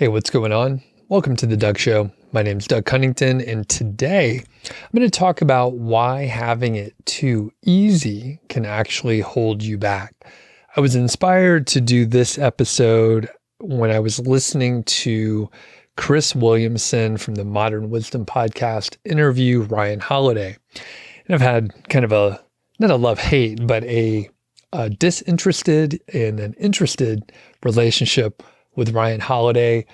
Hey, what's going on? Welcome to The Doug Show. My name's Doug Cunnington, and today I'm going to talk about why having it too easy can actually hold you back. I was inspired to do this episode when I was listening to Chris Williamson from the Modern Wisdom podcast interview Ryan Holiday. And I've had kind of not a love-hate, but a disinterested and an interested relationship with Ryan Holiday.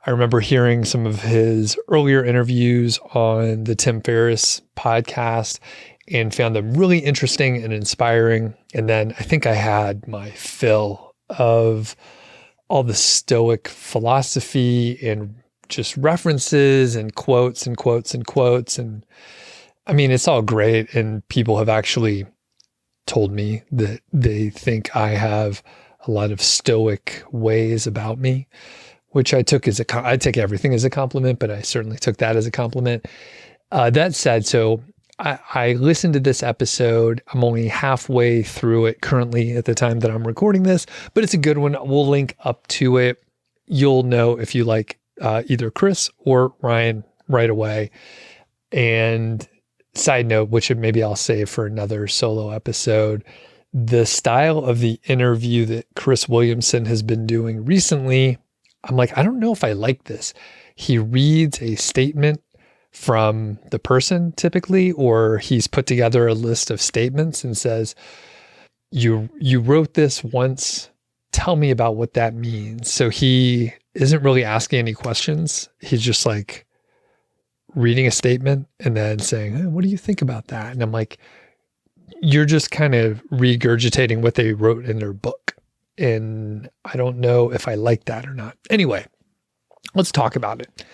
I remember hearing some of his earlier interviews on the Tim Ferriss podcast and found them really interesting and inspiring. And then I think I had my fill of all the Stoic philosophy and just references and quotes and quotes and quotes. And I mean, it's all great. And people have actually told me that they think I have a lot of Stoic ways about me, which I took I take everything as a compliment, but I certainly took that as a compliment. That said, so I listened to this episode. I'm only halfway through it currently at the time that I'm recording this, but it's a good one. We'll link up to it. You'll know if you like either Chris or Ryan right away. And side note, which maybe I'll save for another solo episode, the style of the interview that Chris Williamson has been doing recently, I'm like, I don't know if I like this. He reads a statement from the person typically, or he's put together a list of statements and says, you wrote this once, tell me about what that means. So he isn't really asking any questions. He's just like reading a statement and then saying, hey, what do you think about that? And I'm like, you're just kind of regurgitating what they wrote in their book. And I don't know if I like that or not. Anyway, let's talk about it.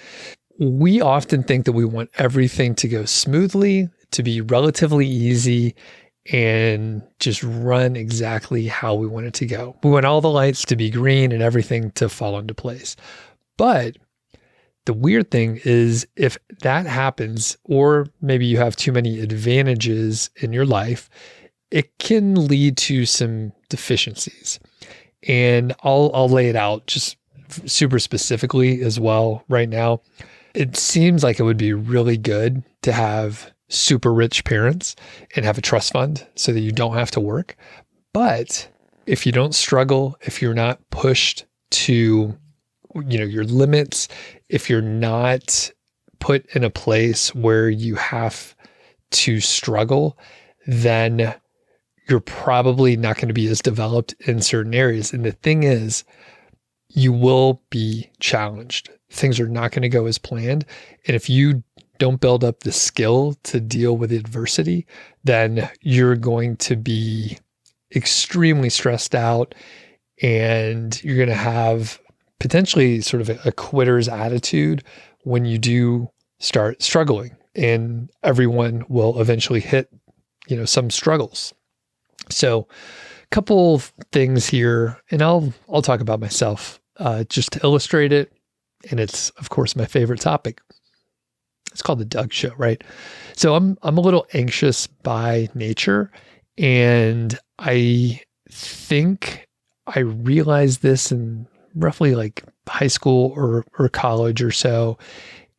We often think that we want everything to go smoothly, to be relatively easy, and just run exactly how we want it to go. We want all the lights to be green and everything to fall into place. But the weird thing is if that happens, or maybe you have too many advantages in your life, it can lead to some deficiencies. And I'll lay it out just super specifically as well right now. It seems like it would be really good to have super rich parents and have a trust fund so that you don't have to work. But if you don't struggle, if you're not pushed to your limits, if you're not put in a place where you have to struggle, then you're probably not going to be as developed in certain areas. And the thing is, you will be challenged. Things are not going to go as planned. And if you don't build up the skill to deal with adversity, then you're going to be extremely stressed out, and you're going to have potentially sort of a quitter's attitude when you do start struggling, and everyone will eventually hit, some struggles. So a couple of things here, and I'll talk about myself just to illustrate it. And it's, of course, my favorite topic. It's called The Doug Show, right? So I'm a little anxious by nature, and I think I realized this in roughly like high school or college or so.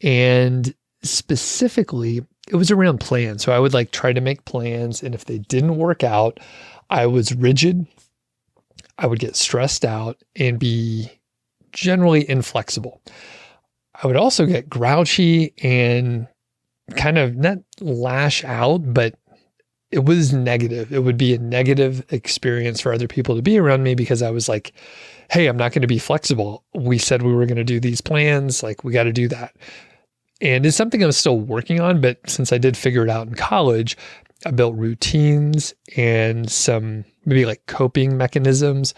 And specifically, it was around plans. So I would try to make plans. And if they didn't work out, I was rigid. I would get stressed out and be generally inflexible. I would also get grouchy and kind of not lash out, but it was negative. It would be a negative experience for other people to be around me because I was like, hey, I'm not going to be flexible. We said we were going to do these plans. We got to do that. And it's something I'm still working on, but since I did figure it out in college, I built routines and some maybe coping mechanisms.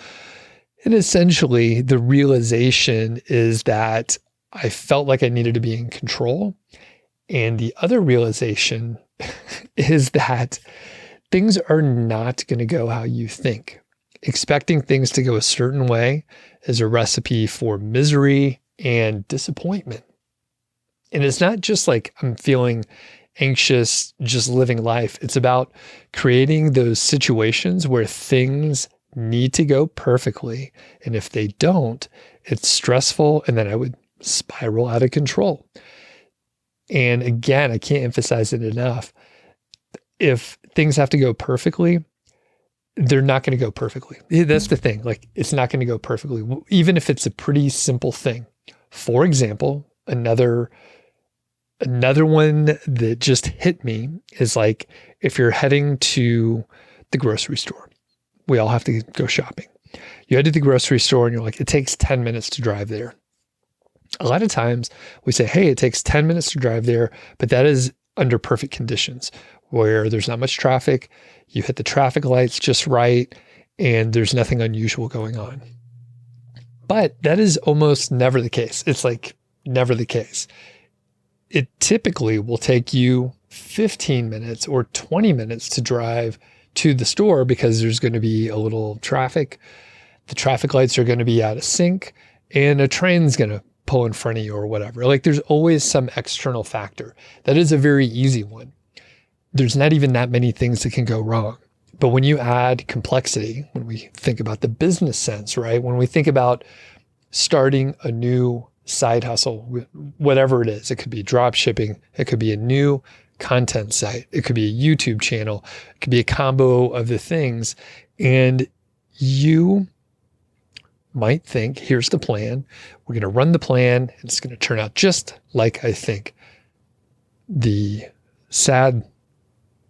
And essentially the realization is that I felt like I needed to be in control. And the other realization is that things are not going to go how you think. Expecting things to go a certain way is a recipe for misery and disappointment. And it's not just I'm feeling anxious, just living life. It's about creating those situations where things need to go perfectly. And if they don't, it's stressful. And then I would spiral out of control. And again, I can't emphasize it enough. If things have to go perfectly, they're not going to go perfectly. That's the thing. Like, it's not going to go perfectly, even if it's a pretty simple thing. For example, another one that just hit me is like, if you're heading to the grocery store, we all have to go shopping. You head to the grocery store and you're like, it takes 10 minutes to drive there. A lot of times we say, hey, it takes 10 minutes to drive there, but that is under perfect conditions where there's not much traffic. You hit the traffic lights just right, and there's nothing unusual going on. But that is almost never the case. It's like never the case. It typically will take you 15 minutes or 20 minutes to drive to the store because there's going to be a little traffic. The traffic lights are going to be out of sync, and a train's going to pull in front of you or whatever. Like, there's always some external factor. That is a very easy one. There's not even that many things that can go wrong. But when you add complexity, when we think about the business sense, right? When we think about starting a new side hustle, whatever it is, it could be drop shipping, it could be a new content site, it could be a YouTube channel, it could be a combo of the things. And you might think, here's the plan. We're going to run the plan, and it's going to turn out just like I think. The sad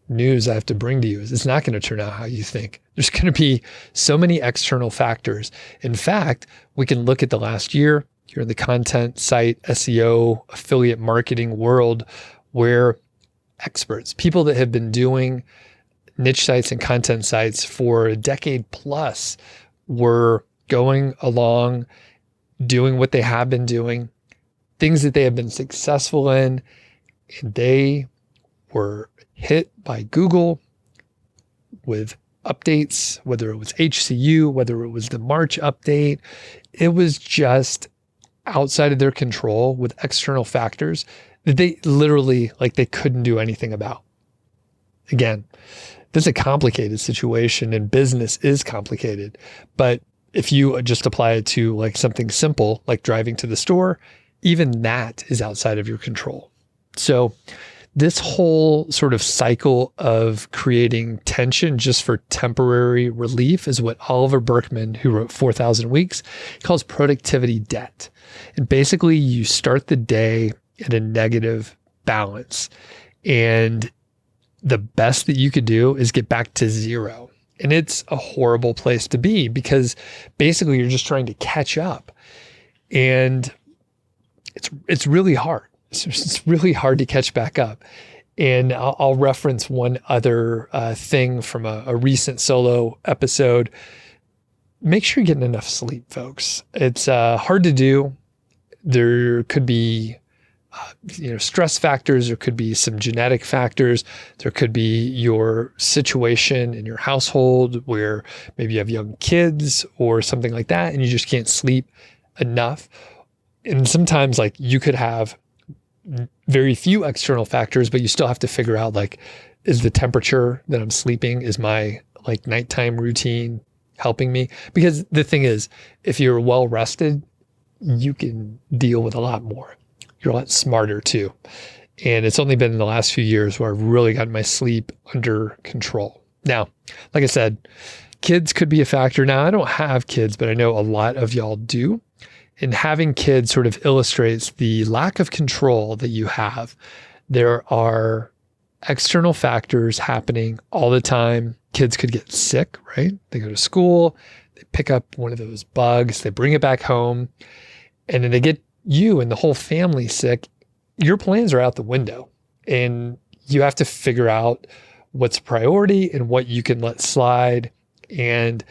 news I have to bring to you is it's not going to turn out how you think. There's going to be so many external factors. In fact, we can look at the last year here in the content site, SEO, affiliate marketing world, where experts, people that have been doing niche sites and content sites for a decade plus, were going along, doing what they have been doing, things that they have been successful in, and they were hit by Google with updates, whether it was HCU, whether it was the March update. It was just outside of their control with external factors that they literally, like, they couldn't do anything about. Again, this is a complicated situation, and business is complicated. But if you just apply it to like something simple, like driving to the store, even that is outside of your control. So this whole sort of cycle of creating tension just for temporary relief is what Oliver Burkeman, who wrote 4,000 Weeks, calls productivity debt. And basically, you start the day at a negative balance, and the best that you could do is get back to zero. And it's a horrible place to be because basically you're just trying to catch up, and it's really hard. It's really hard to catch back up. And I'll reference one other thing from a recent solo episode. Make sure you're getting enough sleep, folks. It's hard to do. There could be stress factors. There could be some genetic factors. There could be your situation in your household where maybe you have young kids or something like that, and you just can't sleep enough. And sometimes, like, you could have very few external factors, but you still have to figure out, like, is the temperature that I'm sleeping, is my like nighttime routine helping me? Because the thing is, if you're well rested, you can deal with a lot more. You're a lot smarter too. And it's only been in the last few years where I've really gotten my sleep under control. Now, like I said, kids could be a factor. Now, I don't have kids, but I know a lot of y'all do. And having kids sort of illustrates the lack of control that you have. There are external factors happening all the time. Kids could get sick, right? They go to school, they pick up one of those bugs, they bring it back home, and then they get you and the whole family sick. Your plans are out the window, and you have to figure out what's a priority and what you can let slide. And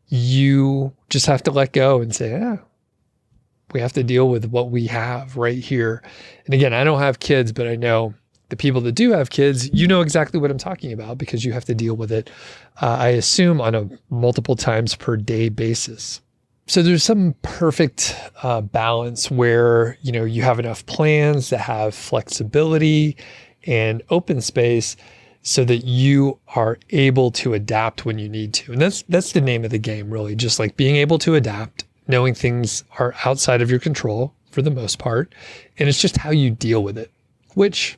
you just have to let go and say, we have to deal with what we have right here. And again, I don't have kids, but I know the people that do have kids, you know exactly what I'm talking about because you have to deal with it, I assume, on a multiple times per day basis. So there's some perfect balance where, you have enough plans that have flexibility and open space so that you are able to adapt when you need to. And that's the name of the game, really, just like being able to adapt, knowing things are outside of your control for the most part. And it's just how you deal with it, which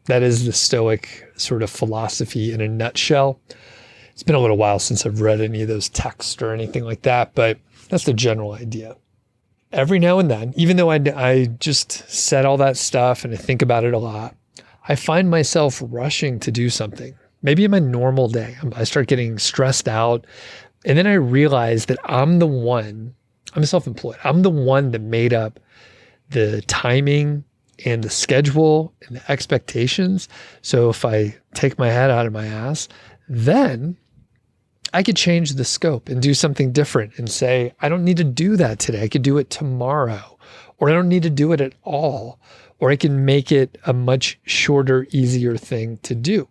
that is the Stoic sort of philosophy in a nutshell. It's been a little while since I've read any of those texts or anything like that, but that's the general idea. Every now and then, even though I just said all that stuff and I think about it a lot, I find myself rushing to do something. Maybe in my normal day, I start getting stressed out. And then I realize that I'm self-employed. I'm the one that made up the timing and the schedule and the expectations. So if I take my head out of my ass, then I could change the scope and do something different and say, I don't need to do that today. I could do it tomorrow, or I don't need to do it at all, or I can make it a much shorter, easier thing to do.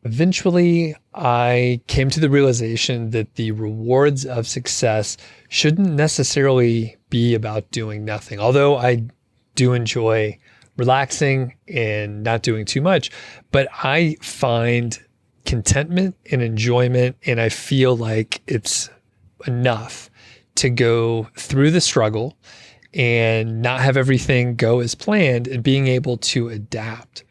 Eventually, I came to the realization that the rewards of success shouldn't necessarily be about doing nothing. Although I do enjoy relaxing and not doing too much, but I find contentment and enjoyment, and I feel like it's enough to go through the struggle and not have everything go as planned and being able to adapt.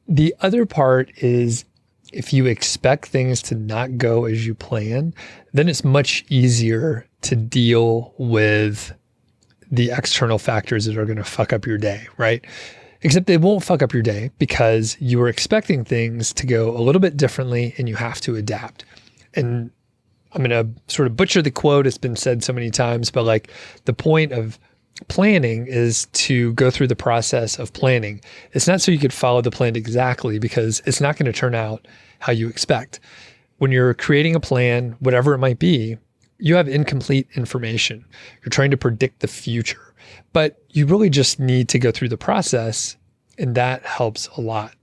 The other part is if you expect things to not go as you plan, then it's much easier to deal with the external factors that are going to fuck up your day, right? Except they won't fuck up your day because you were expecting things to go a little bit differently and you have to adapt. And I'm going to sort of butcher the quote. It's been said so many times, but like the point of planning is to go through the process of planning. It's not so you could follow the plan exactly, because it's not going to turn out how you expect. When you're creating a plan, whatever it might be, you have incomplete information. You're trying to predict the future, but you really just need to go through the process, and that helps a lot.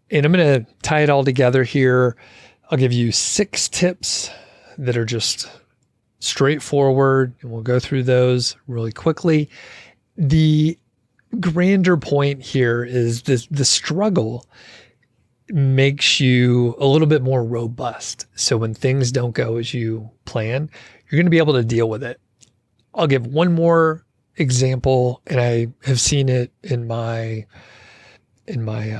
And I'm going to tie it all together here. I'll give you 6 tips that are just straightforward, and we'll go through those really quickly. The grander point here is the struggle makes you a little bit more robust. So when things don't go as you plan, you're going to be able to deal with it. I'll give one more example, and I have seen it in my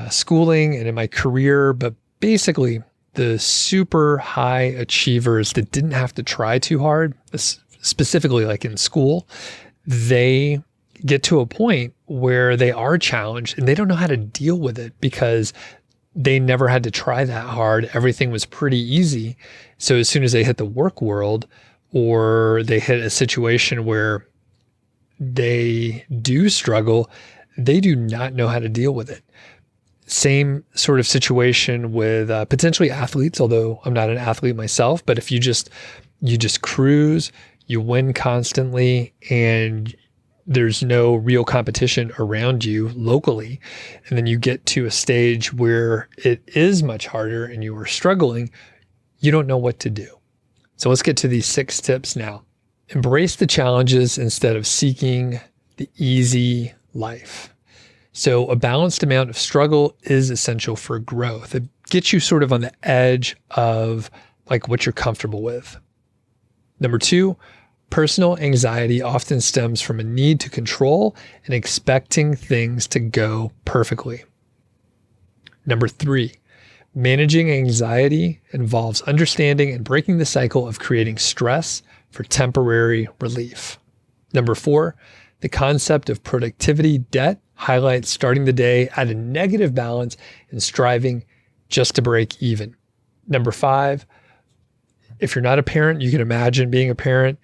schooling and in my career, but basically the super high achievers that didn't have to try too hard, specifically like in school, they get to a point where they are challenged and they don't know how to deal with it because they never had to try that hard. Everything was pretty easy. So as soon as they hit the work world, or they hit a situation where they do struggle, they do not know how to deal with it. Same sort of situation with potentially athletes, although I'm not an athlete myself, but if you just cruise, you win constantly, and there's no real competition around you locally, and then you get to a stage where it is much harder and you are struggling, you don't know what to do. So let's get to these 6 tips now. Embrace the challenges instead of seeking the easy life. So a balanced amount of struggle is essential for growth. It gets you sort of on the edge of like what you're comfortable with. Number 2, personal anxiety often stems from a need to control and expecting things to go perfectly. Number 3, managing anxiety involves understanding and breaking the cycle of creating stress for temporary relief. Number 4, the concept of productivity debt highlights starting the day at a negative balance and striving just to break even. Number 5, if you're not a parent, you can imagine being a parent.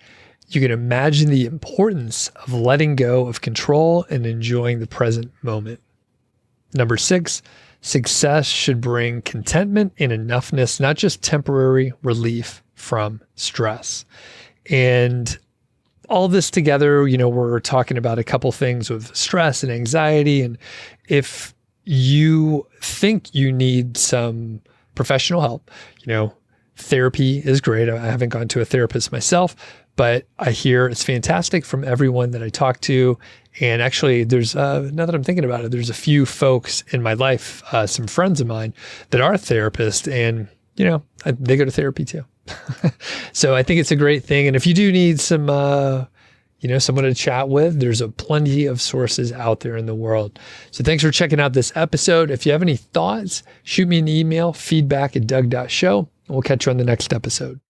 You can imagine the importance of letting go of control and enjoying the present moment. Number 6, success should bring contentment and enoughness, not just temporary relief from stress. And all this together, we're talking about a couple things with stress and anxiety. And if you think you need some professional help, therapy is great. I haven't gone to a therapist myself, but I hear it's fantastic from everyone that I talk to. And actually, there's, now that I'm thinking about it, there's a few folks in my life, some friends of mine that are therapists, and, they go to therapy too. So I think it's a great thing. And if you do need some, someone to chat with. There's plenty of sources out there in the world. So thanks for checking out this episode. If you have any thoughts, shoot me an email, feedback@doug.show. We'll catch you on the next episode.